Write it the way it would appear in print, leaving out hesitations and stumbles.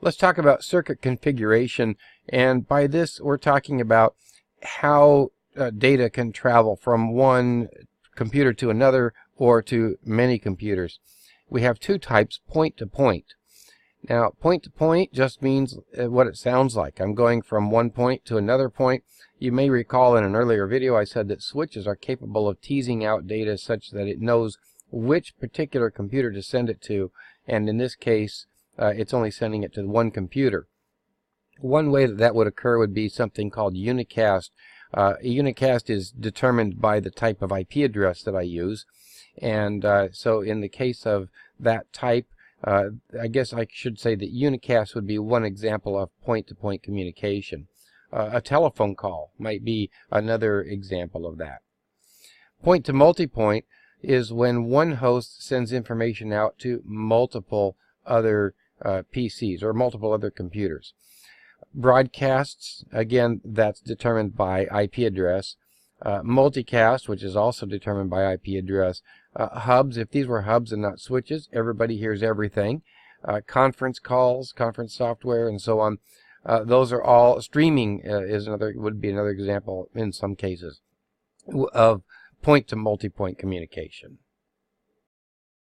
Let's talk about circuit configuration, and by this we're talking about how data can travel from one computer to another or to many computers. We have two types, point to point. Now, point to point just means what it sounds like. I'm going from one point to another point. You may recall in an earlier video I said that switches are capable of teasing out data such that it knows which particular computer to send it to, and in this case it's only sending it to one computer. One way that that would occur would be something called unicast. A unicast is determined by the type of IP address that I use, and so in the case of that type, I guess I should say that unicast would be one example of point-to-point communication. A telephone call might be another example of that. Point-to-multipoint is when one host sends information out to multiple other PCs or multiple other computers. Broadcasts, again, that's determined by IP address. Multicast, which is also determined by IP address. Hubs, if these were hubs and not switches, everybody hears everything. Conference calls, conference software, and so on. Those are all streaming would be another example in some cases of point to multipoint communication.